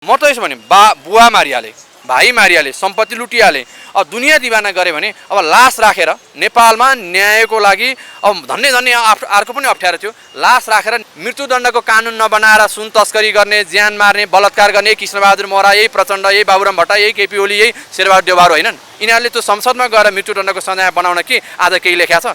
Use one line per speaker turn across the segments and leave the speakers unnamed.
म त यसो भने बुवा मारिहाले, भाइ मारिहाले, सम्पत्ति लुटिहाले, अब दुनियाँ दिवाना गरे भने अब लास राखेर नेपालमा न्यायको लागि अब धन्य धन्य अर्को पनि अप्ठ्यारो थियो, लास राखेर मृत्युदण्डको कानुन नबनाएर सुन तस्करी गर्ने, ज्यान मार्ने, बलात्कार गर्ने कृष्णबहादुर महरा, यही प्रचण्ड, यही बाबुराम भट्टराई, यही केपी ओली, यही शेरबहादुर देउवार होइनन्? यिनीहरूले त्यो संसदमा गएर मृत्युदण्डको सजाय बनाउन कि आज केही लेख्या छ?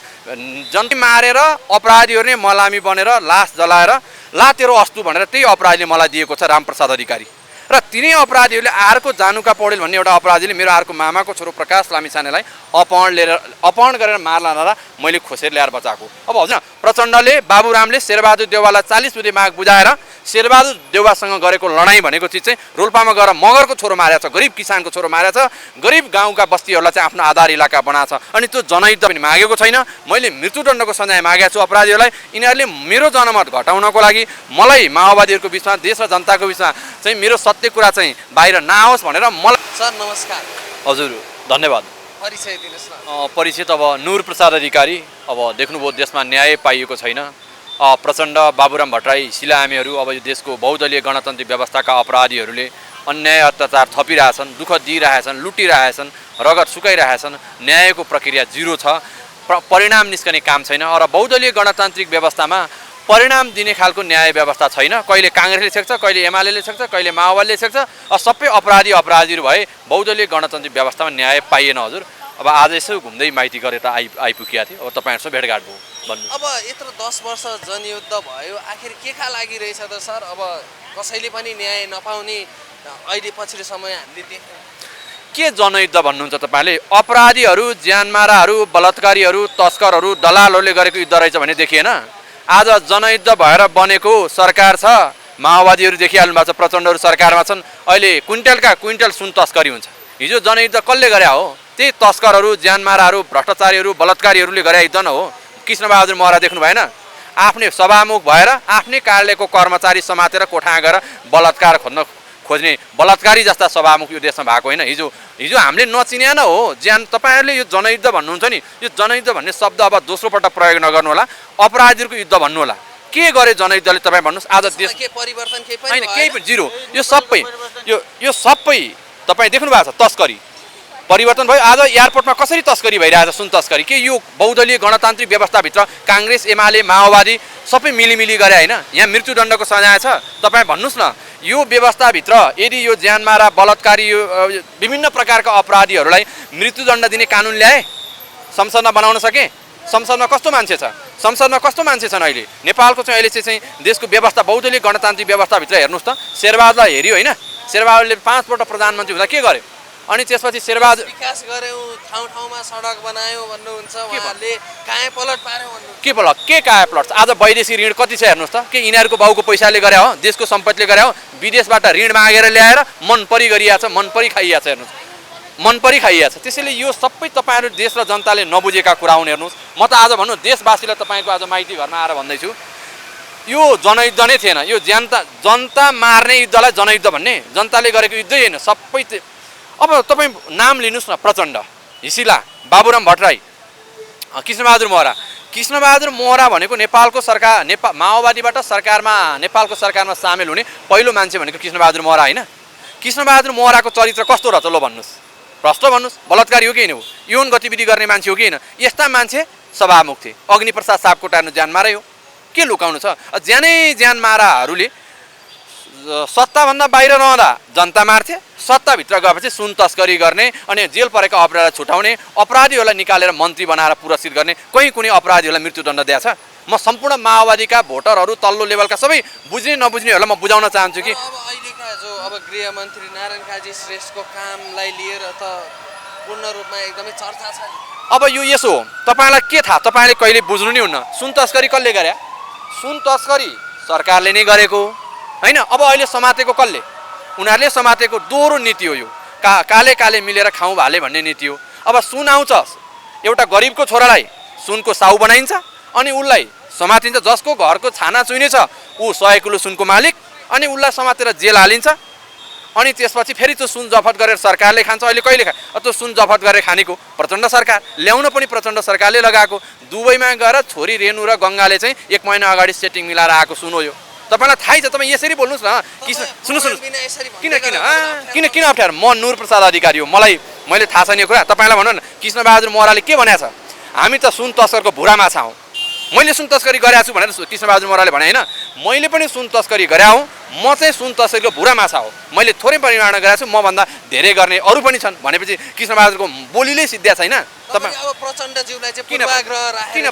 जनता मारेर अपराधीहरू नै मलामी बनेर लास जलाएर ला तेरो अस्तु भनेर त्यही अपराधीले मलाई दिएको छ, रामप्रसाद अधिकारी। र तिनै अपराधीहरूले आरको जानुका पौडेल भन्ने एउटा अपराधीले मेरो आरको मामाको छोरो प्रकाश लामिछानेलाई अपहरण गरेर मार्ला नरा मैले खोसेर ल्याएर बचाएको। अब हजुर प्रचण्डले, बाबुरामले शेरबहादुर देउवालाई 40 बुँदे माग बुझाएर शेरबहादुर देउवासँग गरेको लडाइँ भनेको चिज चाहिँ रोल्पामा गएर मगरको छोरो मारेको छ, गरिब किसानको छोरो मारेको छ, गरिब गाउँका बस्तीहरूलाई चाहिँ आफ्नो आधार इलाका बनाएको छ। अनि त्यो जनयुद्ध पनि मागेको छैन, मैले मृत्युदण्डको सजाय मागेको छु अपराधीहरूलाई। यिनीहरूले मेरो जनमत घटाउनको लागि मलाई माओवादीहरूको बिचमा, देश र जनताको बिचमा चाहिँ मेरो सत्य कुरा चाहिँ बाहिर नआओस् भनेर मलाई।
सर नमस्कार।
हजुर धन्यवाद।
परिचय दिनुहोस् न।
परिचय त अब नूर प्रसाद अधिकारी। अब देख्नुभयो देशमा न्याय पाइएको छैन। प्रचण्ड, बाबुराम भट्टराई, शिला आमेहरू, अब यो देशको बहुदलीय गणतान्त्रिक व्यवस्थाका अपराधीहरूले अन्याय अत्याचार थपिरहेछन्, दुःख दिइरहेछन्, लुटिरहेछन्, रगत सुकाइरहेछन्, न्यायको प्रक्रिया जिरो छ, परिणाम निस्कने काम छैन। र बहुदलीय गणतान्त्रिक व्यवस्थामा परिणाम दिने खालको न्याय व्यवस्था छैन। कहिले काङ्ग्रेसले छेक्छ, कहिले एमाले छेक्छ, कहिले माओवादीले छेक्छ। सबै अपराधीहरू भए बहुदलीय गणतान्त्रिक व्यवस्थामा न्याय पाइएन हजुर। अब आज यसो घुम्दै माइती गरेर त आइपुगेका थिएँ। अब तपाईँहरूसँग भेटघाट भयो भन्नु।
अब यत्रो 10 वर्ष जनयुद्ध भयो, आखिर के का लागिरहेछ त सर? अब कसैले पनि न्याय नपाउने अहिले पछिल्लो समय हामीले देख्यौँ।
के जनयुद्ध भन्नुहुन्छ तपाईँले? अपराधीहरू, ज्यानमाराहरू, बलात्कारीहरू, तस्करहरू, दलालहरूले गरेको युद्ध रहेछ भने देखिएन? आज जनयुद्ध भएर बनेको सरकार छ, माओवादीहरू देखिहाल्नु भएको छ, प्रचण्डहरू सरकारमा छन्। अहिले क्विन्टल सुन तस्करी हुन्छ। हिजो जनयुद्ध कसले गरे हो? त्यही तस्करहरू, ज्यानमाराहरू, भ्रष्टाचारीहरू, बलात्कारीहरूले गरे युद्ध न हो? कृष्णबहादुर महरा देख्नु भएन? आफ्नै सभामुख भएर आफ्नै कार्यालयको कर्मचारी समातेर कोठामा गएर बलात्कार खोज्ने बलात्कारी जस्ता सभामुख यो देशमा भएको होइन। हिजो हामीले नचिन्या न हो ज्यान। तपाईँहरूले यो जनयुद्ध भन्नुहुन्छ नि, यो जनयुद्ध भन्ने शब्द अब दोस्रो पटक प्रयोग नगर्नु होला, अपराधीहरूको युद्ध भन्नु होला। के गरे जनयुद्धले तपाईँ भन्नुहोस्? आज देश
के परिवर्तन
होइन, केही पनि जिरो। यो सबै तपाईँ देख्नु भएको छ तस्करी परिवर्तन भयो। आज एयरपोर्टमा कसरी तस्करी भइरहेछ, सुन तस्करी? के यो बहुदलीय गणतान्त्रिक व्यवस्थाभित्र काङ्ग्रेस, एमाले, माओवादी सबै मिलिमिली गरे होइन? यहाँ मृत्युदण्डको सजाय छ। तपाईँ भन्नुहोस् न, यो व्यवस्थाभित्र यदि यो ज्यानमारा, बलात्कारी, यो विभिन्न प्रकारका अपराधीहरूलाई मृत्युदण्ड दिने कानुन ल्याए, संसदमा बनाउन सके? संसदमा कस्तो मान्छे छ? संसदमा कस्तो मान्छे छन् अहिले? नेपालको चाहिँ अहिले चाहिँ देशको व्यवस्था, बहुदलीय गणतान्त्रिक व्यवस्थाभित्र हेर्नुहोस् त, शेरबहादुरलाई हेऱ्यो होइन? शेरबहादुरले 5 पल्ट प्रधानमन्त्री हुँदा के गर्यो? अनि त्यसपछि शेरबहादुर
विकास गर्यौँ, ठाउँमा सडक बनायौँ भन्नुहुन्छ उहाँहरूले, कायापलट पार्यौँ भन्नुहुन्छ।
के पलट? के कायापलट? आज वैदेशिक ऋण कति छ हेर्नुहोस् त? के यिनीहरूको बाउको पैसाले गरे हो? देशको सम्पत्तिले गरे हो? विदेशबाट ऋण मागेर ल्याएर मनपरी गरिएको छ, मनपरी खाइएको छ हेर्नुहोस्, मनपरी खाइएको छ। त्यसैले यो सबै तपाईँहरू देश र जनताले नबुझेका कुरा हुन् हेर्नुहोस्। म त आज भन्नु देशवासीलाई तपाईँको आज माइती घरमा आएर भन्दैछु, यो जनयुद्ध नै थिएन। यो जनता मार्ने युद्धलाई जनयुद्ध भन्ने? जनताले गरेको युद्धै होइन सबै। अब तपाईँ नाम लिनुहोस् न, प्रचण्ड, हिसिला, बाबुराम भट्टराई, कृष्णबहादुर महरा। कृष्णबहादुर महरा भनेको नेपालको सरकार, माओवादीबाट नेपालको सरकारमा सामेल हुने पहिलो मान्छे भनेको कृष्णबहादुर महरा होइन? कृष्णबहादुर महराको चरित्र कस्तो रहेछ लो भन्नुहोस्? भ्रष्ट भन्नुहोस्? बलात्कारी हो कि होइन? यौन गतिविधि गर्ने मान्छे हो कि होइन? यस्ता मान्छे सभामुख थिए। अग्निप्रसाद सापकोटानु ज्यान मारै हो, के लुकाउनु छ? ज्यान माराहरूले सत्ताभन्दा बाहिर रहँदा जनता मार्थे, सत्ताभित्र गएपछि सुन तस्करी गर्ने अनि जेल परेका अपराधीलाई छुटाउने, अपराधीहरूलाई निकालेर मन्त्री बनाएर पुरस्कृत गर्ने, कुनै अपराधीहरूलाई मृत्युदण्ड दिएछ? म सम्पूर्ण माओवादीका भोटरहरू, तल्लो लेभलका सबै बुझ्ने नबुझ्नेहरूलाई म बुझाउन चाहन्छु कि
अब अहिलेका जो गृहमन्त्री नारायण काजी श्रेष्ठको कामलाई लिएर त पूर्ण रूपमा एकदमै चर्चा छ।
अब यो यसो हो, तपाईँलाई के थाहा? तपाईँले कहिले बुझ्नु नै हुन्न। सुन तस्करी कसले गरे? सुन तस्करी सरकारले नै गरेको होइन? अब अहिले समातेको कसले? उनीहरूले समातेको दोहोरो नीति हो यो। काले मिलेर खाउँ भाले भन्ने नीति हो। अब सुन आउँछ, एउटा गरिबको छोरालाई सुनको साउ बनाइन्छ अनि उसलाई समातिन्छ। जसको घरको छाना चुइने छ ऊ 100 किलो सुनको मालिक, अनि उसलाई समातेर जेल हालिन्छ। अनि त्यसपछि फेरि त्यो सुन जफत गरेर सरकारले खान्छ। अहिले कहिले खाए? त्यो सुन जफत गरेर खानेको प्रचण्ड सरकार, ल्याउन पनि प्रचण्ड सरकारले लगाएको। दुबईमा गएर छोरी रेणु र गङ्गाले चाहिँ 1 महिना अगाडि सेटिङ मिलाएर आएको सुन हो यो। तपाईँलाई थाहै छ, तपाईँ यसरी बोल्नुहोस् न। सुन्नुहोस्
बिना यसरी
किन
भन्दै
किन
गर्दा
किन किन अप्ठ्यारो? म नुर प्रसाद अधिकारी हो, मैले थाहा छैन यो कुरा। तपाईँलाई भनौँ न, कृष्णबहादुर महराले के भनेको छ? हामी त सुन तस्करको भुरा माछा हौँ। मैले सुन तस्करी गरेको छु भनेर कृष्णबहादुर महराले भने होइन, मैले पनि सुन तस्करी गरे हौँ, म चाहिँ सुन तस्करीको भुरा माछा हो, मैले थोरै परिमाणमा गरेको छु, मभन्दा धेरै गर्ने अरू पनि छन् भनेपछि कृष्णबहादुरको बोलीले सिद्ध्या छैन।
तपाईले अब प्रचण्डज्यूलाई चाहिँ पूर्वाग्रह राखेर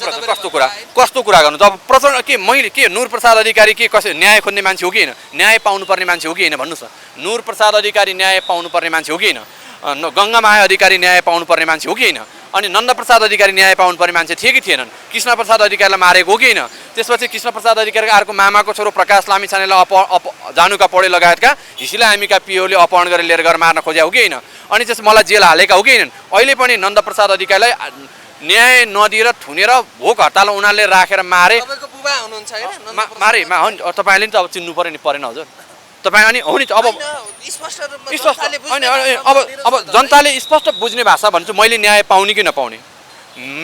कस्तो कुरा गर्नु? अब प्रचण्ड के मैले के नुर प्रसाद अधिकारी के कसै न्याय खोज्ने मान्छे हो कि होइन? न्याय पाउनुपर्ने मान्छे हो कि होइन भन्नुहोस् न? नुर प्रसाद अधिकारी न्याय पाउनुपर्ने मान्छे हो कि होइन? गङ्गामाया अधिकारी न्याय पाउनुपर्ने मान्छे हो कि होइन? अनि नन्दप्रसाद अधिकारी न्याय पाउनुपर्ने मान्छे थिए कि थिएनन्? कृष्णप्रसाद अधिकारीलाई मारेको हो कि होइन? त्यसपछि कृष्णप्रसाद अधिकारीको अर्को मामाको छोरो प्रकाश लामिछानेलाई जानुका पौडेल लगायतका हिसिला हामीका पिओले अपहरण गरेर लिएर गएर मार्न खोज्या हो कि होइन? अनि त्यसपछि मलाई जेल हालेका हो कि होइन? अहिले पनि नन्दप्रसाद अधिकारीलाई न्याय नदिएर थुनेर भोक हडताल उनीहरूले राखेर मारे।
तपाईको बुबा हुनुहुन्छ हैन?
मारे तपाईँले नि त अब चिन्नु पर्यो नि, परेन हजुर तपाईँ? अनि हो नि अब अब जनताले स्पष्ट बुझ्ने भाषा भन्छु, मैले न्याय पाउने कि नपाउने।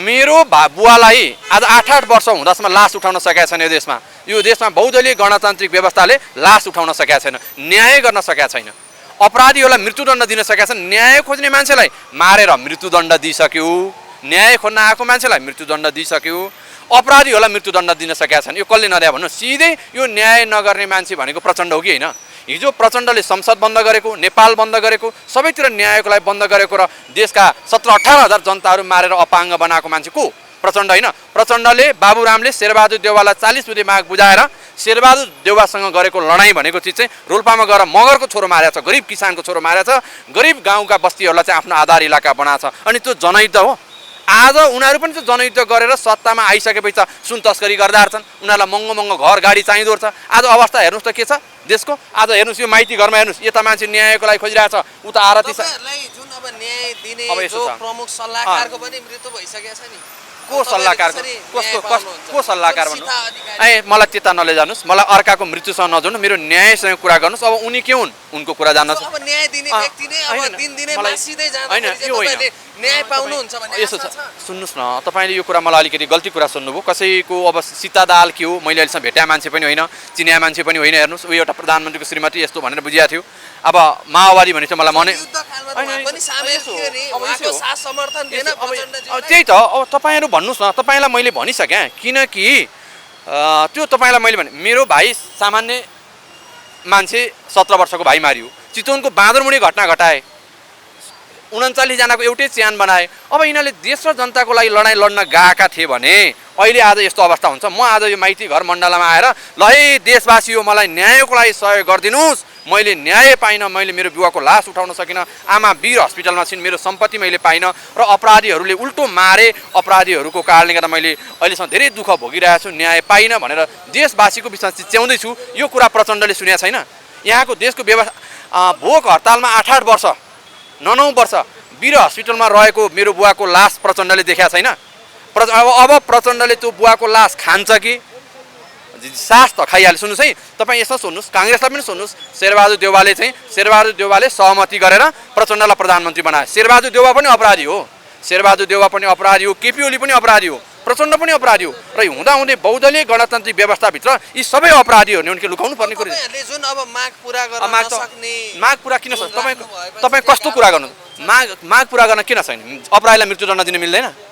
मेरो बुवालाई आज 8-8 वर्ष हुँदासम्म लास उठाउन सकेका छैन यो देशमा बहुदलीय गणतान्त्रिक व्यवस्थाले लास उठाउन सकेका छैन, न्याय गर्न सकेका छैन। अपराधीहरूलाई मृत्युदण्ड दिन सकेका छन्, न्याय खोज्ने मान्छेलाई मारेर मृत्युदण्ड दिइसक्यो, न्याय खोज्न आएको मान्छेलाई मृत्युदण्ड दिइसक्यो, अपराधीहरूलाई मृत्युदण्ड दिन सकेका छन्। यो कसले नदिया भन्नु? सिधै यो न्याय नगर्ने मान्छे भनेको प्रचण्ड हो कि होइन? हिजो प्रचण्डले संसद बन्द गरेको, नेपाल बन्द गरेको, सबैतिर न्यायको लागि बन्द गरेको र देशका 17-18 हजार जनताहरू मारेर अपाङ्ग बनाएको मान्छे को? प्रचण्ड होइन? प्रचण्डले बाबुरामले शेरबहादुर देउवालाई 40 बुँदे माग बुझाएर शेरबहादुर देउवासँग गरेको लडाइँ भनेको चिज चाहिँ रोल्पामा गएर मगरको छोरो मारेको छ, गरिब किसानको छोरो मारेको छ, गरिब गाउँका बस्तीहरूलाई चाहिँ आफ्नो आधार इलाका बनाएको छ। अनि त्यो जनयुद्ध हो। आज उनीहरू पनि त्यो जनयुद्ध गरेर सत्तामा आइसकेपछि त सुन तस्करी गर्दा छन्, उनीहरूलाई महँगो महँगो घर गाडी चाहिँदो छ। आज अवस्था हेर्नुहोस् त के छ देशको? आज हेर्नुहोस् यो माइती घरमा हेर्नुहोस्, यता मान्छे न्यायको लागि खोजिरहेछ, उता आरती छ।
जुन अब न्याय दिने जो प्रमुख सल्लाहकारको पनि मृत्यु भइसकेको छ नि,
को सल्लाहकार? को सल्लाहकार भन्नु? मलाई त्यता नलैजानुहोस्, मलाई अर्काको मृत्युसँग नजाउनु, मेरो न्यायसँग कुरा गर्नुहोस्। अब उनी के हुन् उनको कुरा जान्नुहोस्।
अब न्याय दिने व्यक्ति नै अब दिनदिनै मासिँदै जाँदाखेरि तपाईले न्याय पाउनुहुन्छ भन्ने
यसो छ। सुन्नुहोस् न, तपाईँले यो कुरा मलाई अलिकति गल्ती कुरा सुन्नुभयो। कसैको अब सीता दाल के हो, मैले अहिलेसम्म भेट्या मान्छे पनि होइन, चिन्या मान्छे पनि होइन। हेर्नुहोस्, ऊ एउटा प्रधानमन्त्रीको श्रीमती यस्तो भनेर बुझिएको थियो। अब माओवादी भने चाहिँ मलाई मनै त्यही त। अब तपाईँहरू भन्नुहोस् न, तपाईँलाई मैले भनिसकेँ, किनकि त्यो तपाईँलाई मैले भने मेरो भाइ सामान्य मान्छे 17 वर्षको भाइ मारियो, चितवनको बाँदरमुढी घटना घटाए, 39 जनाको एउटै च्यान बनाए। अब यिनीहरूले देश र जनताको लागि लडाइँ लड्न गएका थिए भने अहिले आज यस्तो अवस्था हुन्छ। म आज यो माइती घर मण्डलमा आएर ल है देशवासी हो, मलाई न्यायको लागि सहयोग गरिदिनुहोस्, मैले न्याय पाइनँ, मैले मेरो बुवाको लास उठाउन सकिनँ, आमा वीर हस्पिटलमा छिन्, मेरो सम्पत्ति मैले पाइनँ र अपराधीहरूले उल्टो मारे, अपराधीहरूको कारणले गर्दा मैले अहिलेसम्म धेरै दुःख भोगिरहेको छु, न्याय पाइनँ भनेर देशवासीको बिचमा चिच्याउँदैछु। यो कुरा प्रचण्डले सुनेको छैन? यहाँको देशको व्यवस्था भोक हडतालमा 8-8 वर्ष 9-9 वर्ष वीर हस्पिटलमा रहेको मेरो बुवाको लास प्रचण्डले देखाएको छैन? अब प्रचण्डले त्यो बुवाको लास खान्छ कि सास त खाइहाल्यो। सुन्नुहोस् है, तपाईँ यसो सुन्नुहोस्, काङ्ग्रेसलाई पनि सुन्नुहोस्। शेरबहादुर देउवाले सहमति गरेर प्रचण्डलाई प्रधानमन्त्री बनाए। शेरबहादुर देउवा पनि अपराधी हो, शेरबहादुर देउवा पनि अपराधी हो, केपी ओली पनि अपराधी हो, प्रचण्ड पनि अपराधी हो। र हुँदाहुँदै बहुदलीय गणतान्त्रिक व्यवस्थाभित्र यी सबै अपराधीहरू ने उनले लुकाउनु पर्ने कुरा।
जुन अब माग पुरा गर्न नसक्ने,
माग पुरा किन छ? तपाईँ कस्तो कुरा गर्नु? माग पुरा गर्न किन छैन? अपराधीलाई मृत्युदण्ड दिन मिल्दैन?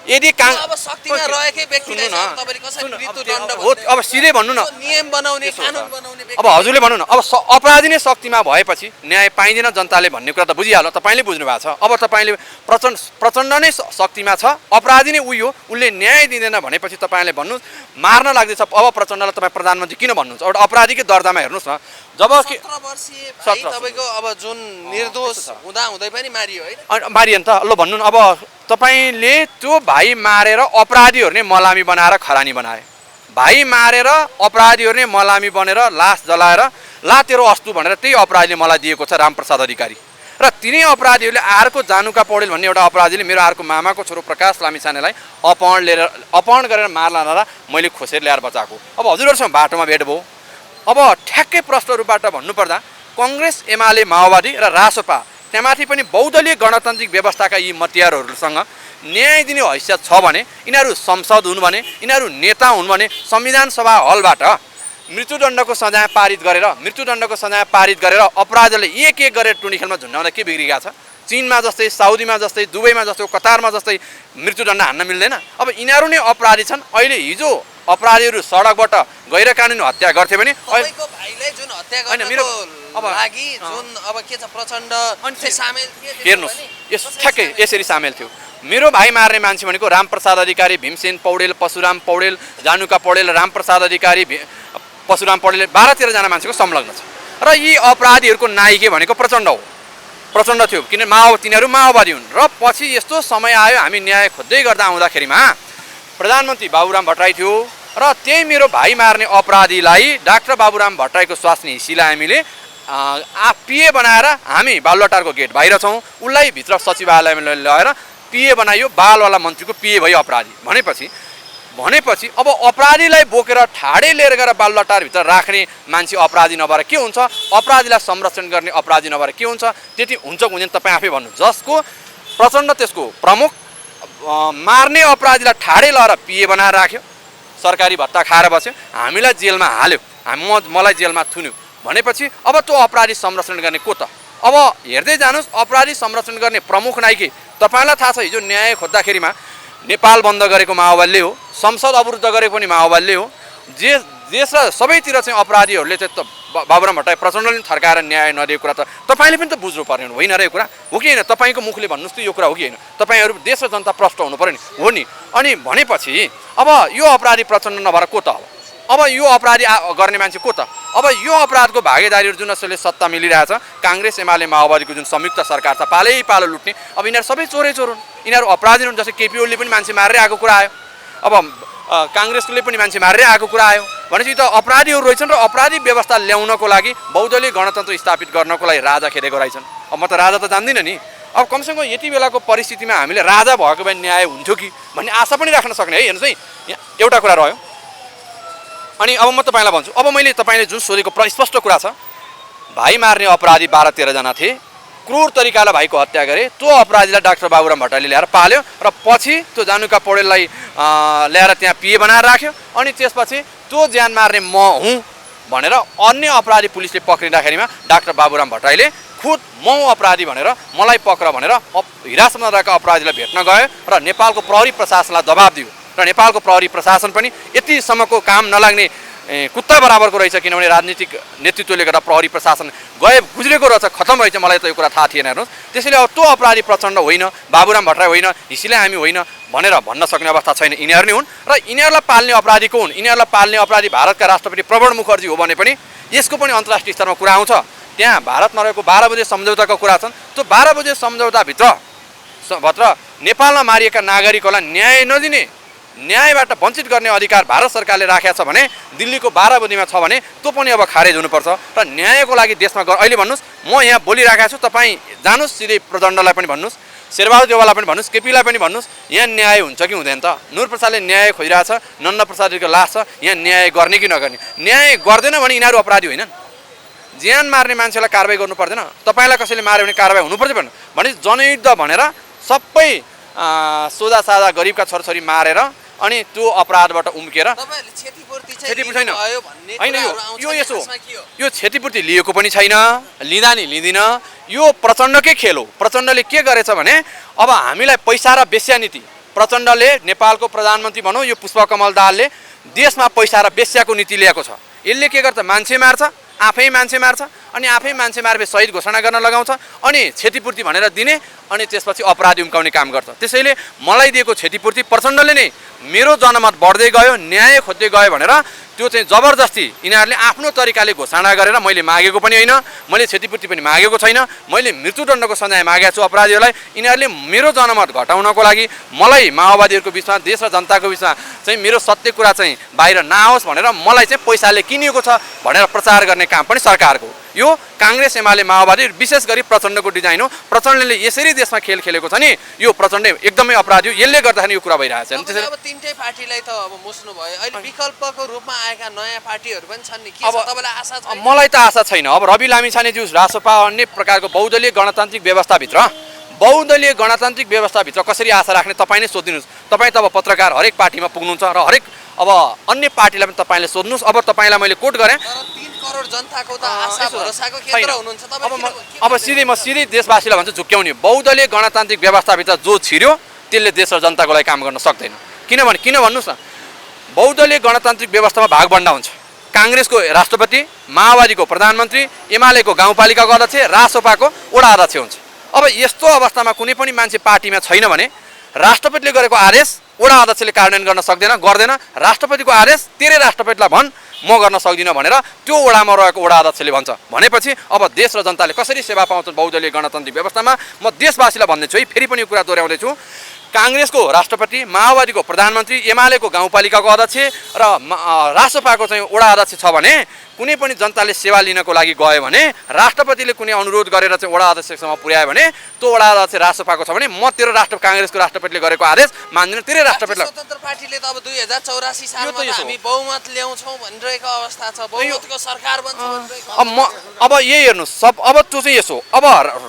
यदि
अब शक्तिमा रहेकै व्यक्तिले तपाईले कसरी मृत्युदण्ड
हो? अब सिधै भन्नु न,
नियम बनाउने, कानुन बनाउने
अब हजुरले भन्नु न, अब अपराधी नै शक्तिमा भएपछि न्याय पाइँदैन जनताले भन्ने कुरा त बुझिहाल्यो, तपाईँले बुझ्नु भएको छ। अब तपाईँले प्रचण्ड नै शक्तिमा छ, अपराधी नै उही हो, उसले न्याय दिँदैन भनेपछि तपाईँले भन्नुहोस् मार्न लाग्दैछ। अब प्रचण्डलाई तपाईँ प्रधानमन्त्री किन भन्नुहुन्छ? एउटा अपराधीकै दर्जामा हेर्नुहोस् न। जब
17 वर्षीय भाइ तपाईको अब जुन निर्दोष हुँदै पनि मारियो हैन?
मारियो नि त। ल भन्नु न, अब तपाईँले त्यो भाइ मारेर अपराधीहरू नै मलामी बनाएर खरानी बनाए, भाइ मारेर अपराधीहरू नै मलामी बनेर लास जलाएर ला तेरो अस्तु भनेर त्यही अपराधीले मलाई दिएको छ, रामप्रसाद अधिकारी। र तिनै अपराधीहरूले अर्को जानुका पौडेल भन्ने एउटा अपराधीले मेरो अर्को मामाको छोरो प्रकाश लामिछानेलाई अपहरण गरेर मार्ला नरा मैले खोसेर ल्याएर बचाएको। अब हजुरहरूसँग बाटोमा भेट भयो। अब ठ्याक्कै प्रश्नहरूबाट भन्नुपर्दा कङ्ग्रेस, एमाले, माओवादी र रासपा त्यहाँमाथि पनि बहुदलीय गणतान्त्रिक व्यवस्थाका यी मतियारहरूसँग न्याय दिने हैसियत छ भने, यिनीहरू संसद हुन् भने, यिनीहरू नेता हुन् भने संविधान सभा हलबाट मृत्युदण्डको सजाय पारित गरेर अपराधीलाई एक गरेर टुनी खेलमा झुन्डाउँदा के बिग्रिरहेको छ? चीनमा जस्तै, साउदीमा जस्तै, दुबईमा जस्तै, कतारमा जस्तै मृत्युदण्ड हान्न मिल्दैन। अब यिनीहरू नै अपराधी छन्। अहिले हिजो अपराधीहरू सडकबाट गैर कानुनी हत्या गर्थे भने
तपाईको भाइलाई जुन हत्या गर्नको लागि जुन अब के छ प्रचण्ड सामेल थिए,
हेर्नुस् ठ्याक्कै यसरी सामेल थियो। मेरो भाइ मार्ने मान्छे भनेको रामप्रसाद अधिकारी, भीमसेन पौडेल, परशुराम पौडेल, जानुका पौडेल, रामप्रसाद अधिकारी, परशुराम पौडेल 12-13 जना मान्छेको संलग्न छ। र यी अपराधीहरूको नायक भनेको प्रचण्ड हो। प्रचण्ड थियो किन तिनीहरू माओवादी हुन्। र पछि यस्तो समय आयो हामी न्याय खोज्दै गर्दा आउँदाखेरिमा प्रधानमन्त्री बाबुराम भट्टराई थियो र त्यही मेरो भाइ मार्ने अपराधीलाई डाक्टर बाबुराम भट्टराईको स्वास्नी हिसीलाई हामीले पिए बनाएर हामी बालुवाटारको गेट बाहिर छौँ, उसलाई भित्र सचिवालयमा लगेर पिए बनाइयो, बालवाला मन्त्रीको पिए भयो अपराधी भनेपछि अब अपराधीलाई बोकेर ठाडै लिएर गएर बालुवाटारभित्र राख्ने मान्छे अपराधी नभएर के हुन्छ? अपराधीलाई संरक्षण गर्ने अपराधी नभएर के हुन्छ? त्यति हुन्छ हुँदैन तपाईँ आफै भन्नु। जसको प्रचण्ड त्यसको प्रमुख मार्ने अपराधीलाई ठाडै लगाएर पिए बनाएर राख्यो, सरकारी भत्ता खाएर बस्यो, हामीलाई जेलमा हाल्यो, मलाई जेलमा थुन्यो भनेपछि अब त्यो अपराधी संरक्षण गर्ने को त? अब हेर्दै जानुहोस्, अपराधी संरक्षण गर्ने प्रमुख नायकी तपाईँलाई थाहा छ। हिजो न्याय खोज्दाखेरिमा नेपाल बन्द गरेको माओवादीले हो, संसद अवरुद्ध गरेको पनि माओवादीले हो। देश र सबैतिर चाहिँ अपराधीहरूले चाहिँ बाबुराम भट्टराई प्रचण्डले थर्काएर न्याय नदिएको कुरा त तपाईँले पनि त बुझ्नु पर्ने होइन र यो कुरा हो कि होइन? तपाईँको मुखले भन्नुहोस् त यो कुरा हो कि होइन? तपाईँहरू देश र जनता प्रष्ट हुनु पर्यो नि, हो नि? अनि भनेपछि अब यो अपराधी प्रचण्ड नभएर को त? अब यो अपराधी गर्ने मान्छे को त? अब यो अपराधको भागीदारीहरू जुन जसले सत्ता मिलिरहेछ, काङ्ग्रेस एमाले माओवादीको जुन संयुक्त सरकार छ, पालै पालो लुट्ने, अब यिनीहरू सबै चोरै चोर हुन्, यिनीहरू अपराधी हुन्। जस्तै केपी ओलीले पनि मान्छे मारेर आएको कुरा आयो, अब काङ्ग्रेसले पनि मान्छे मारेर आएको कुरा आयो भनेपछि त अपराधीहरू रहेछन् र अपराधी व्यवस्था ल्याउनको लागि बहुदलीय गणतन्त्र स्थापित गर्नको लागि राजा खेदेको रहेछन्। अब म त राजा त जान्दिनँ नि, अब कमसेकम यति बेलाको परिस्थितिमा हामीले राजा भएको भए न्याय हुन्थ्यो कि भन्ने आशा पनि राख्न सक्ने है। हेर्नुहोस् है, यहाँ एउटा कुरा रह्यो। अनि अब म तपाईँलाई भन्छु, अब मैले तपाईँले जुन सोधेको स्पष्ट कुरा छ, भाइ मार्ने अपराधी 12-13 जना थिए, क्रूर तरिकाले भाइको हत्या गरे, त्यो अपराधीलाई डाक्टर बाबुराम भट्टराईले ल्याएर पाल्यो र पछि त्यो जानुका पौडेललाई ल्याएर त्यहाँ पिए बनाएर राख्यो। अनि त्यसपछि त्यो ज्यान मार्ने म हुँ भनेर अन्य अपराधी पुलिसले पक्रिँदाखेरिमा डाक्टर बाबुराम भट्टराईले खुद म अपराधी भनेर मलाई पक्र भनेर हिरासतमा रहेका अपराधीलाई भेट्न गयो र नेपालको प्रहरी प्रशासनलाई दबाब दियो। र नेपालको प्रहरी प्रशासन पनि यतिसम्मको काम नलाग्ने कुत्ता बराबरको रहेछ, किनभने राजनीतिक नेतृत्वले गर्दा प्रहरी प्रशासन गुज्रेको रहेछ, खतम रहेछ। मलाई त यो कुरा थाहा थिएन। हेर्नुहोस्, त्यसैले अब त्यो अपराधी प्रचण्ड होइन, बाबुराम भट्टराई होइन, हिसीलाई हामी होइन भनेर भन्न सक्ने अवस्था छैन। यिनीहरू नै हुन् र यिनीहरूलाई पाल्ने अपराधी को हुन्? यिनीहरूलाई पाल्ने अपराधी भारतका राष्ट्रपति प्रणब मुखर्जी हो भने पनि यसको पनि अन्तर्राष्ट्रिय स्तरमा कुरा आउँछ। त्यहाँ भारतमा रहेको 12 बुँदे सम्झौताको कुरा छन्। त्यो 12 बुँदे सम्झौताभित्र नेपालमा मारिएका नागरिकहरूलाई न्याय नदिने, न्यायबाट वञ्चित गर्ने अधिकार भारत सरकारले राखेको छ भने दिल्लीको 12 बुँदेमा छ भने त्यो पनि अब खारेज हुनुपर्छ। र न्यायको लागि देशमा अहिले भन्नुहोस्, म यहाँ बोलिराखेको छु, तपाईँ जानुहोस् सिधै प्रचण्डलाई पनि भन्नुहोस्, शेरबहादुर देवाललाई पनि भन्नुहोस्, केपीलाई पनि भन्नुहोस्, यहाँ न्याय हुन्छ कि हुँदैन त? नुर प्रसादले न्याय खोजिरहेछ, नन्द प्रसादको लास छ, यहाँ न्याय गर्ने कि नगर्ने? न्याय गर्दैन भने यिनीहरू अपराधी होइनन्? ज्यान मार्ने मान्छेलाई कारवाही गर्नु पर्दैन? तपाईँलाई कसैले मार्यो भने कारवाही हुनुपर्छ भने जनयुद्ध भनेर सबै सोझा साझा गरिबका छोराछोरी मारेर अनि त्यो अपराधबाट उम्केर क्षतिपूर्ति छैन होइन। यो यसो यो क्षतिपूर्ति लिएको पनि छैन, लिँदा नि लिँदिन। यो प्रचण्डकै खेल हो। प्रचण्डले के गरेछ भने अब हामीलाई पैसा र वेश्यानीति, प्रचण्डले नेपालको प्रधानमन्त्री भनौँ यो पुष्पकमल दाहालले देशमा पैसा र वेश्याको नीति ल्याएको छ। यसले के गर्छ? मान्छे मार्छ, आफै मान्छे मार्छ, अनि आफै मान्छे मार्बे शहीद घोषणा गर्न लगाउँछ, अनि क्षतिपूर्ति भनेर दिने, अनि त्यसपछि अपराधी उम्काउने काम गर्छ। त्यसैले मलाई दिएको क्षतिपूर्ति प्रचण्डले नै मेरो जनमत बढ्दै गयो, न्याय खोज्दै गयो भनेर त्यो चाहिँ जबरजस्ती यिनीहरूले आफ्नो तरिकाले घोषणा गरेर मैले मागेको पनि होइन, मैले क्षतिपूर्ति पनि मागेको छैन, मैले मृत्युदण्डको सजाय मागेको छु अपराधीहरूलाई। यिनीहरूले मेरो जनमत घटाउनको लागि मलाई माओवादीहरूको बिचमा, देश र जनताको बिचमा चाहिँ मेरो सत्य कुरा चाहिँ बाहिर नआओस् भनेर मलाई चाहिँ पैसाले किनिएको छ भनेर प्रचार गर्ने काम पनि सरकारको। यो काङ्ग्रेस एमाले माओवादी विशेष गरी प्रचण्डको डिजाइन हो। प्रचण्डले यसरी देशमा खेल खेलेको छ नि, यो प्रचण्ड एकदमै अपराधी हो। यसले गर्दाखेरि यो कुरा भइरहेको छ।
त्यसैले अब तीनटै पार्टीलाई त अब मुस्नु भयो। अहिले विकल्पको रूपमा आएका नयाँ पार्टीहरू पनि छन् नि, के छ तपाईलाई आशा छ?
मलाई त आशा छैन। अब रवि लामिछानेज्यू रासोपा अन्य प्रकारको बहुदलीय गणतान्त्रिक व्यवस्थाभित्र बहुदलीय गणतान्त्रिक व्यवस्थाभित्र कसरी आशा राख्ने तपाईँ नै सोधिदिनुहोस्। तपाईँ त अब पत्रकार हरेक पार्टीमा पुग्नुहुन्छ र हरेक अब अन्य पार्टीलाई पनि तपाईँले सोध्नुहोस्। अब तपाईँलाई मैले कोट गरेँ,
तर 3 करोड जनताको त आशा भरोसाको केन्द्र हुनुहुन्छ तपाईँ।
अब सिधै देशवासीलाई भन्छु झुक्क्याउने। बहुदलीय गणतान्त्रिक व्यवस्थाभित्र जो छिर्यो त्यसले देश र जनताको लागि काम गर्न सक्दैन। किन भन्नुहोस् न, बहुदलीय गणतान्त्रिक व्यवस्थामा भागभण्डा हुन्छ। काङ्ग्रेसको राष्ट्रपति, माओवादीको प्रधानमन्त्री, एमालेको गाउँपालिकाको अध्यक्ष, रासोपाको वडा अध्यक्ष हुन्छ। अब यस्तो अवस्थामा कुनै पनि मान्छे पार्टीमा छैन भने राष्ट्रपतिले गरेको आदेश वडा अध्यक्षले कार्यान्वयन गर्न गर्दैन। राष्ट्रपतिको आदेश तेरै राष्ट्रपतिलाई भन् म गर्न सक्दिनँ भनेर त्यो वडामा रहेको वडा अध्यक्षले भन्छ। भनेपछि अब देश र जनताले कसरी सेवा पाउँछन् बहुदलीय गणतान्त्रिक व्यवस्थामा? म देशवासीलाई भन्दैछु है, फेरि पनि यो कुरा दोहोऱ्याउँदैछु। काङ्ग्रेसको राष्ट्रपति, माओवादीको प्रधानमन्त्री, एमालेको गाउँपालिकाको अध्यक्ष र रासोपाको चाहिँ वडा अध्यक्ष छ भने कुनै पनि जनताले सेवा लिनको लागि गयो भने राष्ट्रपतिले कुनै अनुरोध गरेर चाहिँ वडा अध्यक्षसम्म पुर्यायो भने त्यो वडा अध्यक्ष रासोपाको छ भने म तेरो काङ्ग्रेसको राष्ट्रपतिले गरेको आदेश मान्दिनँ, तेरै राष्ट्रपतिले।
स्वतन्त्र पार्टीले त अब 2084 सालमा हामी बहुमत ल्याउँछौँ भनिरहेको अवस्था छ, बहुमतको सरकार बन्छ भनिरहेको।
अब यही हेर्नुहोस्, अब त्यो चाहिँ यसो। अब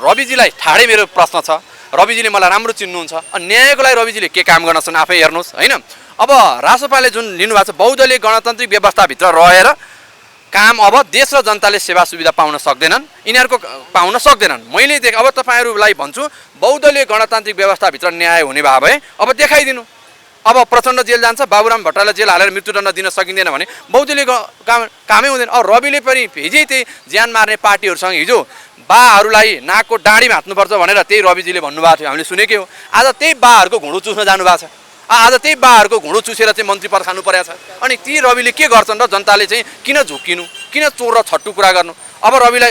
रविजीलाई ठाडै मेरो प्रश्न छ, रविजीले मलाई राम्रो चिन्नुहुन्छ, न्यायको लागि रविजीले के काम गर्न सक्छन् आफै हेर्नुहोस् होइन। अब रासोपाले जुन लिनुभएको छ बहुदलीय गणतान्त्रिक व्यवस्थाभित्र रहेर काम, अब देश र जनताले सेवा सुविधा पाउन सक्दैनन्, यिनीहरूको पाउन सक्दैनन्। मैले अब तपाईँहरूलाई भन्छु, बहुदलीय गणतान्त्रिक व्यवस्थाभित्र न्याय हुने भए भए अब देखाइदिनु। अब प्रचण्ड जेल जान्छ, बाबुराम भट्टराईलाई जेल हालेर मृत्युदण्ड दिन सकिँदैन भने बहुदलीय कामै हुँदैन। अब रविले पनि हिजै त्यही ज्यान मार्ने पार्टीहरूसँग हिजो बाहरूलाई नाकको डाँडीमा हात्नुपर्छ भनेर त्यही रविजीले भन्नुभएको थियो, हामीले सुनेकै हो। आज त्यही बाहरूको घुँडो चुस्न जानुभएको छ, आज त्यही बाहरूको घुँडो चुसेर चाहिँ मन्त्री पद खानु परेको छ। अनि ती रविले के गर्छन् र जनताले चाहिँ किन झुक्किनु, किन चोर र छट्टु कुरा गर्नु? अब रविलाई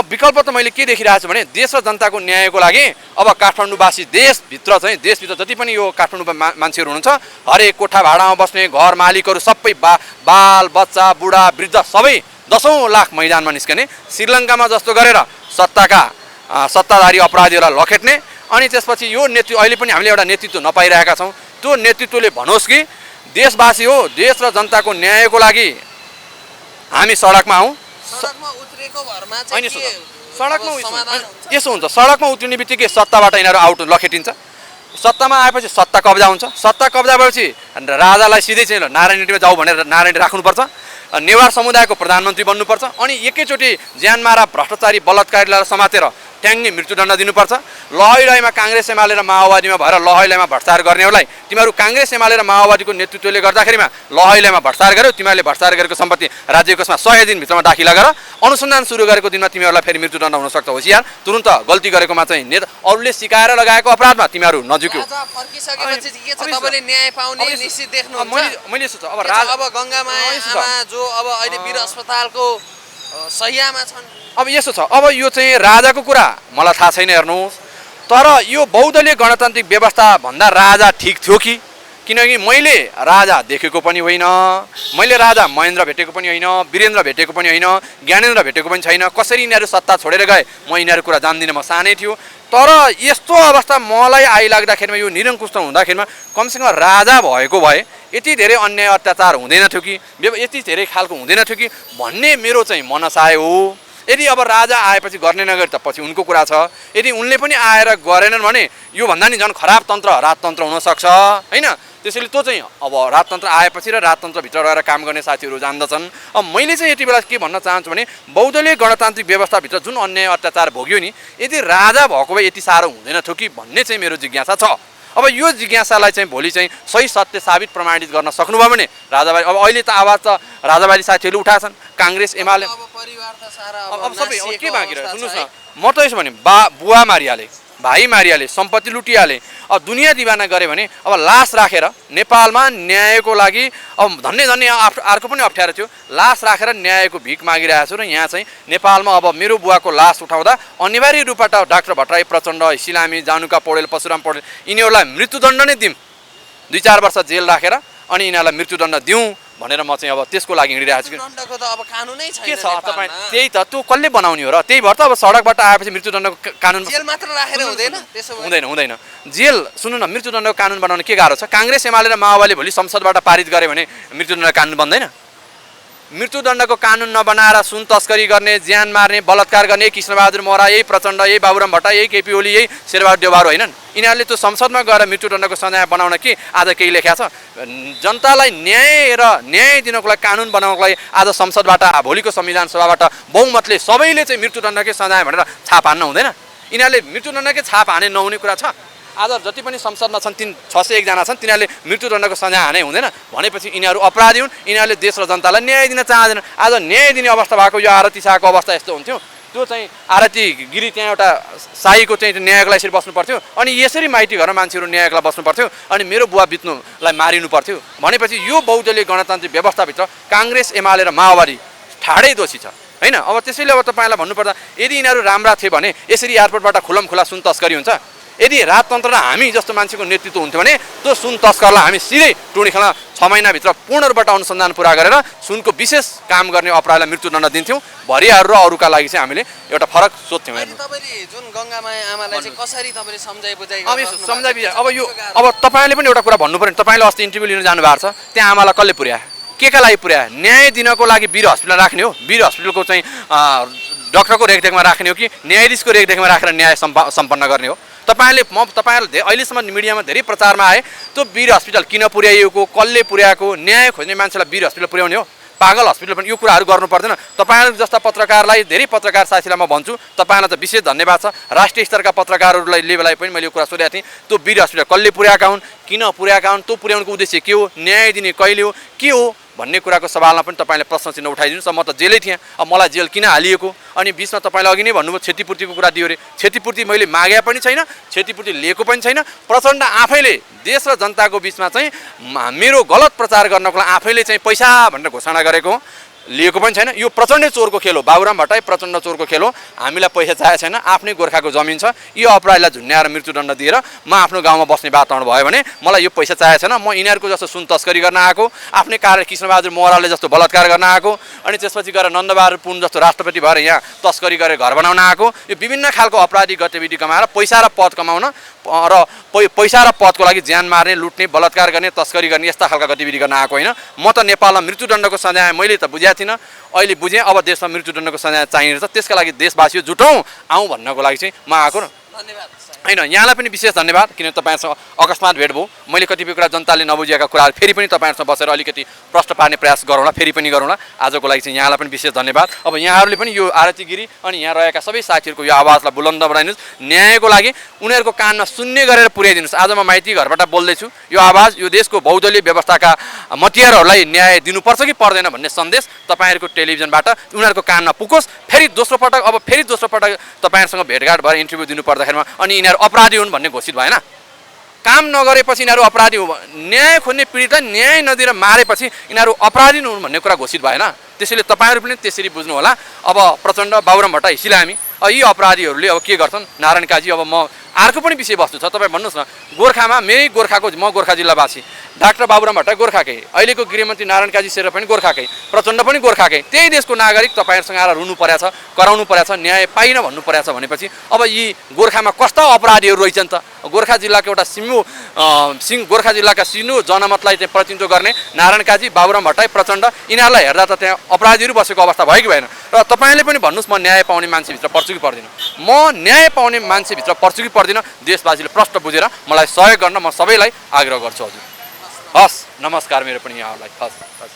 विकल्प त मैले के देखिरहेको छु भने देश र जनताको न्यायको लागि अब काठमाडौँवासी देशभित्र जति पनि यो काठमाडौँमा मान्छेहरू हुनुहुन्छ, हरेक कोठा भाडामा बस्ने घर मालिकहरू सबै बाल बच्चा बुढा वृद्ध सबै 10औं लाख मैदानमा निस्कने, श्रीलङ्कामा जस्तो गरेर सत्ताधारी अपराधीहरूलाई लखेट्ने। अनि त्यसपछि यो नेतृत्व अहिले पनि हामीले एउटा नेतृत्व नपाइरहेका छौँ। त्यो नेतृत्वले भनोस् कि देशवासी हो, देश र जनताको न्यायको लागि हामी सडकमा आउँ। यसो हुन्छ, सडकमा उत्रिने बित्तिकै सत्ताबाट यिनीहरू आउट लखेटिन्छ। सत्तामा आएपछि सत्ता कब्जा हुन्छ। सत्ता कब्जा भएपछि राजालाई सिधै चाहिँ नारायणीमा जाऊ भनेर नारायणी राख्नुपर्छ, नेवार समुदायको प्रधानमन्त्री बन्नुपर्छ। अनि एकैचोटि ज्यानमारा भ्रष्टाचारी बलात्कारीलाई समातेर ट्याङ्गे मृत्युदण्ड दिनुपर्छ। लहैलैमा काङ्ग्रेस एमाले र माओवादीमा भएर लहैलैमा भ्रष्टाचार गर्नेहरूलाई तिमीहरू काङ्ग्रेस एमाले र माओवादीको नेतृत्वले गर्दाखेरिमा लहैलैमा भ्रष्टाचार गर्यो, तिमीहरूले भ्रष्टाचार गरेको सम्पत्ति राज्य कोषमा 100 दिनभित्रमा दाखिला गर, अनुसन्धान सुरु गरेको दिनमा तिमीहरूलाई फेरि मृत्युदण्ड हुनसक्छ। होसियार, तुरुन्त गल्ती गरेकोमा चाहिँ अरूले सिकाएर लगाएको अपराधमा तिमीहरू नझुक्यौ।
अब गङ्गामाया जो अब अहिले वीर अस्पतालको सहियामा छन्।
अब यसो छ, अब यो चाहिँ राजाको कुरा मलाई थाहा छैन हेर्नुहोस्, तर यो बहुदलीय गणतान्त्रिक व्यवस्था भन्दा राजा ठिक थियो कि? किनकि मैले राजा देखेको पनि होइन, मैले राजा महेन्द्र भेटेको पनि होइन, वीरेन्द्र भेटेको पनि होइन, ज्ञानेन्द्र भेटेको पनि छैन। कसरी यिनीहरू सत्ता छोडेर गए म यिनीहरू कुरा जान्दिनँ, म सानै थियो। तर यस्तो अवस्था मलाई आइलाग्दाखेरिमा यो निरङ्कुश हुँदाखेरिमा कमसेकम राजा भएको भए यति धेरै अन्याय अत्याचार हुँदैन थियो कि, यति धेरै खालको हुँदैन थियो कि भन्ने मेरो चाहिँ मनसाय हो। यदि अब राजा आएपछि गर्ने नगरे त पछि उनको कुरा छ, यदि उनले पनि आएर गरेनन् भने योभन्दा नि झन् खराब तन्त्र राजतन्त्र हुनसक्छ होइन। त्यसैले त्यो चाहिँ अब राजतन्त्र आएपछि र राजतन्त्रभित्र रहेर काम गर्ने साथीहरू जान्दछन्। अब मैले चाहिँ यति बेला के भन्न चाहन्छु भने बहुदलीय गणतान्त्रिक व्यवस्थाभित्र जुन अन्याय अत्याचार भोग्यो नि, यदि राजा भएको भए यति साह्रो हुँदैन थियो कि भन्ने चाहिँ मेरो जिज्ञासा छ। अब यो जिज्ञासालाई चाहिँ भोलि चाहिँ सही सत्य साबित प्रमाणित गर्न सक्नुभयो भने राजाबारी, अब अहिले त आवाज त राजाबारी साथीहरूले उठाएछन्, काङ्ग्रेस एमाले अब सबै अब के बाँकी रह्यो सुन्नुहोस् न। म त यसो भने बुवा मारिहाले, भाइ मारिहाले, सम्पत्ति लुटिहाले, अब दुनियाँ दिवाना गऱ्यो भने अब लास राखेर नेपालमा न्यायको लागि अब धन्य अर्को पनि अप्ठ्यारो थियो, लास राखेर न्यायको भिख मागिरहेको छु। र यहाँ चाहिँ नेपालमा अब मेरो बुवाको लास उठाउँदा अनिवार्य रूपबाट डाक्टर भट्टराई, प्रचण्ड, सिलामी, जानुका पौडेल, परशुराम पौडेल यिनीहरूलाई मृत्युदण्ड नै दिउँ, 2-4 वर्ष जेल राखेर अनि यिनीहरूलाई मृत्युदण्ड दिउँ भनेर म चाहिँ अब त्यसको लागि हिँडिरहेको छु। के छ तपाईँ त्यही त, त्यो कसले बनाउने हो र? त्यही भएर त अब सडकबाट आएपछि मृत्युदण्डको कानुन
जेल मात्र राखेर
हुँदैन। जेल सुन्नु न, मृत्युदण्डको कानुन बनाउन के गाह्रो छ? काङ्ग्रेस एमाले र माओवादीले भोलि संसदबाट पारित गरे भने मृत्युदण्ड कानुन बन्दैन? मृत्युदण्डको कानुन नबनाएर सुन तस्करी गर्ने, ज्यान मार्ने, बलात्कार गर्ने कृष्णबहादुर महरा, यही प्रचण्ड, यही बाबुराम भट्ट, यही केपी ओली, यही शेरबहादुर देउवार होइनन्? यिनीहरूले त्यो संसदमा गएर मृत्युदण्डको सजाय बनाउन कि आज केही लेखेको छ? जनतालाई न्याय दिनको लागि, कानुन बनाउनको लागि आज संसदबाट, भोलिको संविधान सभाबाट बहुमतले सबैले चाहिँ मृत्युदण्डकै सजाय भनेर छाप हान्न हुँदैन? यिनीहरूले मृत्युदण्डकै छाप हाने नहुने कुरा छ? आज जति पनि संसदमा छन् 601 जना छन्, तिनीहरूले मृत्युदण्डको सजाय हाने हुँदैन भनेपछि यिनीहरू अपराधी हुन्। यिनीहरूले देश र जनतालाई न्याय दिन चाहँदैन। आज न्याय दिने अवस्था भएको यो आरती शाहको अवस्था यस्तो हुन्थ्यो। त्यो चाहिँ आरती गिरी त्यहाँ एउटा साईको चाहिँ न्यायको लागि यसरी बस्नु पर्थ्यो, अनि यसरी माइती घरमा मान्छेहरू न्यायको लागि बस्नु पर्थ्यो, अनि मेरो बुवा बित्नुलाई मारिनु पर्थ्यो भनेपछि यो बहुदलीय गणतान्त्रिक व्यवस्थाभित्र काङ्ग्रेस, एमाले र माओवादी ठाडै दोषी छ हैन? अब त्यसैले अब तपाईँलाई भन्नुपर्दा यदि यिनीहरू राम्रा थिए भने यसरी एयरपोर्टबाट खुलमखुला सुन तस्करी हुन्छ? यदि राजतन्त्र र हामी जस्तो मान्छेको नेतृत्व हुन्थ्यो भने त्यो सुन तस्करलाई हामी सिधै टुँडी खेल्न 6 महिनाभित्र पूर्ण रूपबाट अनुसन्धान पुरा गरेर सुनको विशेष काम गर्ने अपराधीलाई मृत्युदण्ड दिन्थ्यौँ। भरियाहरू र अरूका लागि चाहिँ हामीले एउटा फरक सोध्थ्यौँ।
तपाईँले जुन गङ्गामाया आमालाई चाहिँ कसरी तपाईँले सम्झाइ बुझाइ
अब तपाईँले पनि एउटा कुरा भन्नु पर्यो। तपाईँले अस्ति इन्टरभ्यू लिन जानुभएको छ, त्यहाँ आमालाई कसले पुर्यायो? के का लागि पुर्यायो? न्याय दिनको लागि वीर हस्पिटल राख्ने हो? वीर हस्पिटलको चाहिँ डाक्टरको रेखदेखमा राख्ने हो कि न्यायाधीशको रेखदेखमा राखेर न्याय सम्पन्न गर्ने हो? तपाईँहरूले अहिलेसम्म मिडियामा धेरै प्रचारमा आए त्यो वीर हस्पिटल किन पुर्याइएको, कसले पुर्याएको, न्याय खोज्ने मान्छेलाई वीर हस्पिटल पुर्याउने हो? पागल हस्पिटल पनि यो कुराहरू गर्नु पर्दैन। तपाईँहरू जस्ता पत्रकारलाई, धेरै पत्रकार साथीलाई म भन्छु, तपाईँलाई त विशेष धन्यवाद छ। राष्ट्रिय स्तरका पत्रकारहरूलाई लेभललाई पनि मैले यो कुरा सोधेको थिएँ, त्यो वीर हस्पिटल कसले पुर्याएका हुन्, किन पुर्याएका हुन्, त्यो पुर्याउनुको उद्देश्य के हो, न्याय दिने कहिले हो, के हो भन्ने कुराको सवालमा पनि तपाईँले प्रश्न चिन्ह उठाइदिनुहोस्। म त जेलै थिएँ, अब मलाई जेल किन हालिएको? अनि बिचमा तपाईँले अघि नै भन्नुभयो क्षतिपूर्तिको कुरा दियो अरे। क्षतिपूर्ति मैले मागे पनि छैन, क्षतिपूर्ति लिएको पनि छैन। प्रचण्ड आफैले देश र जनताको बिचमा चाहिँ मेरो गलत प्रचार गर्नको लागि आफैले चाहिँ पैसा भनेर घोषणा गरेको हो, लिएको पनि छैन। यो प्रचण्डै चोरको खेल हो, बाबुराम भट्टाई प्रचण्ड चोरको खेल हो। हामीलाई पैसा चाहिएको छैन, आफ्नै गोर्खाको जमिन छ, यो अपराधीलाई झुन्ड्याएर मृत्युदण्ड दिएर म आफ्नो गाउँमा बस्ने वातावरण भयो भने मलाई यो पैसा चाहिएको छैन। म यिनीहरूको जस्तो सुन तस्करी गर्न आएको, आफ्नै कार्य कृष्णबहादुर महराले जस्तो बलात्कार गर्न आएको, अनि त्यसपछि गएर नन्दबहादुर पुन जस्तो राष्ट्रपति भएर यहाँ तस्करी गरेर घर बनाउन आएको, यो विभिन्न खालको अपराधिक गतिविधि कमाएर पैसा र पद कमाउन र पैसा र पदको लागि ज्यान मार्ने, लुट्ने, बलात्कार गर्ने, तस्करी गर्ने यस्ता खालका गतिविधि गर्न आएको होइन। म त नेपालमा मृत्युदण्डको सजाय मैले त बुझेको थिइनँ, अहिले बुझेँ। अब देशमा मृत्युदण्डको सजाय चाहिने रहेछ, त्यसका लागि देशवासीहरू जुटौँ आउँ भन्नको लागि चाहिँ म आएको।
धन्यवाद
होइन, यहाँलाई पनि विशेष धन्यवाद, किन तपाईँसँग अकस्मात भेट भयो। मैले कतिपय कुरा जनताले नबुझेका कुराहरू फेरि पनि तपाईँहरूसँग बसेर अलिकति प्रश्न पार्ने प्रयास गरौँला, फेरि पनि गरौँला। आजको लागि चाहिँ यहाँलाई पनि विशेष धन्यवाद। अब यहाँहरूले पनि यो आरती गिरी अनि यहाँ रहेका सबै साथीहरूको यो आवाजलाई बुलन्द बनाइदिनुहोस्, न्यायको लागि उनीहरूको कानमा सुन्ने गरेर पुर्याइदिनुहोस्। आज म माइती घरबाट बोल्दैछु, यो आवाज यो देशको बहुदलीय व्यवस्थाका मतियारहरूलाई न्याय दिनुपर्छ कि पर्दैन भन्ने सन्देश तपाईँहरूको टेलिभिजनबाट उनीहरूको कानमा पुगोस्। फेरि दोस्रो पटक तपाईँहरूसँग भेटघाट भएर इन्टरभ्यू दिनु पर्दाखेरिमा अनि यिनीहरू अपराधी हुन् भन्ने घोषित भएन। काम नगरेपछि यिनीहरू अपराधी हो, न्याय खोज्ने पीडितलाई न्याय नदिएर मारेपछि यिनीहरू अपराधी हुन् भन्ने कुरा घोषित भएन। त्यसैले तपाईँहरू पनि त्यसरी बुझ्नु होला। अब प्रचण्ड, बाबुराम भट्टाई, सिलामी यी अपराधीहरूले अब के गर्छन्? नारायण काजी, अब म अर्को पनि विषयवस्तु छ, तपाईँ भन्नुहोस् न। गोर्खामा मेरै गोर्खाको, म गोर्खा जिल्लावासी, डाक्टर बाबुराम भट्टाई गोर्खाकै, अहिलेको गृहमन्त्री नारायण काजी शेर्पा पनि गोर्खाकै, प्रचण्ड पनि गोर्खाकै, त्यही देशको नागरिक तपाईँहरूसँग आएर रुनु परेछ, कराउनु परेछ, न्याय पाइन भन्नु परेछ भनेपछि अब यी गोर्खामा कस्ता अपराधीहरू रहेछन् त? गोर्खा जिल्लाको एउटा गोर्खा जिल्लाका सिनु जनमतलाई चाहिँ प्रतिनिधित्व गर्ने नारायण काजी, बाबुराम भट्टाई, प्रचण्ड, यिनीहरूलाई हेर्दा त त्यहाँ अपराधीहरू बसेको अवस्था भयो कि भएन? र तपाईँले पनि भन्नुहोस्, म न्याय पाउने मान्छेभित्र पर्छु कि पर्दिनँ? म न्याय पाउने मान्छेभित्र पर्छु कि पर्दिनँ? देशवासीले प्रश्न बुझेर मलाई सहयोग गर्न म सबैलाई आग्रह गर्छु। हजुर, हस्, नमस्कार मेरो पनि यहाँहरूलाई। हस्।